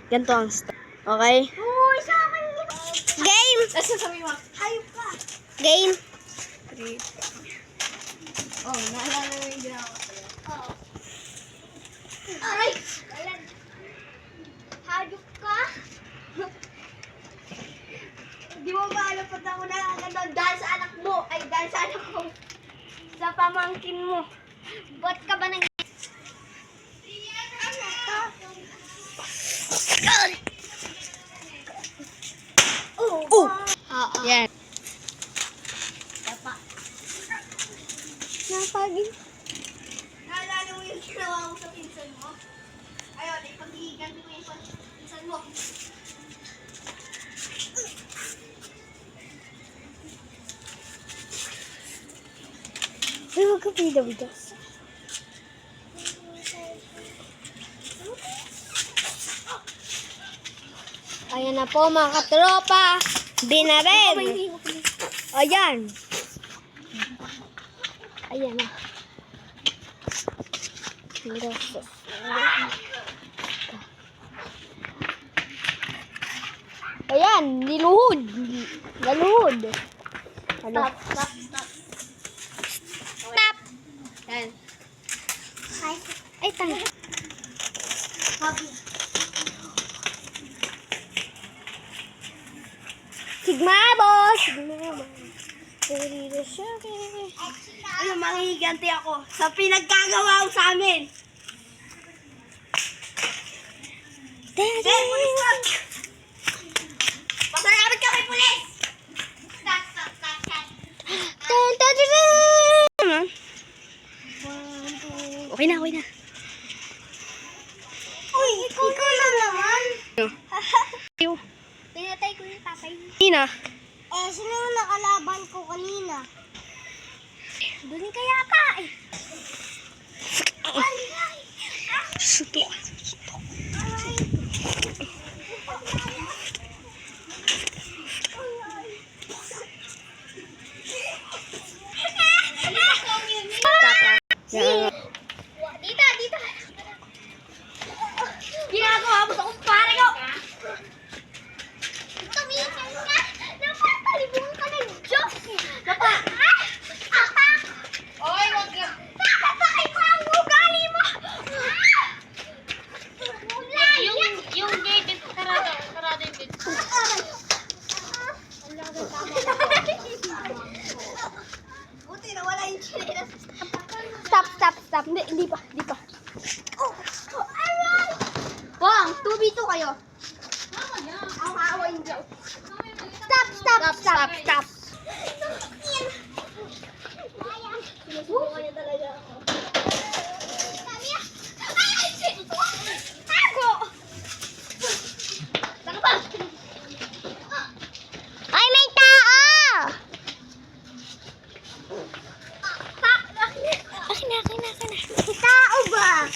Ganito ang start. Okay? Uy, sa akin. Game! Kasi sabi mo, hayop ka. Game! Oh, naalala mo yung ginawa ko sa'yo. Oo. Aray! Ayan. Hayop ka? Hindi mo maalapot ako na gano'n dahil sa anak mo. Ay, dahil sa anak mo. Sa pamangkin mo. Ba't ka ba nang... Oh! Yan. Napagin. Naalala mo yung ginawa mo sa pinsan mo? Ayun, ipag-iiganti mo yung pinsan mo. Ay, huwag ka pida-bidas. Ayan na po mga katropa. Binarel. Ayan. Ayan na. Ayan, niluhod. Naluhod. Ano? Stop. Stop. Ayan. Ay, tanga. Happy. Sigma, boss. Ano, manghihiganti ako sa pinagkagawa ko sa amin. Sir, pulis na! Pasalamat kami, pulis! Stop. Okay na. Uy, ikaw na naman. Yung Pinatay ko yung tatay. Ina. Sino yung nakalaban ko kanina? Doon kaya pa eh. Sutok. Dito. Ginagawa mo sa kumpare ko. Tumingin ka. Napapalibungan ka ng Diyos. Oy, wag ka. Napapakay ko ang ugali mo. Yung gate, sarado yung gate. Buti na wala yung chinelas. Stop. Hindi pa. Bang, 2v2 kayo. Ang aaway yung Diyos. Stop. Sinusubukan niya talaga ako. Ay, shit! Tago! Saka ba? Ay, may tao! Akin na. Tao ba?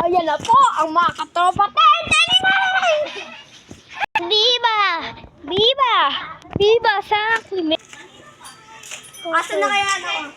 Ayan na po, ang mga katropa. Viva sa akin. Asan na kaya ano?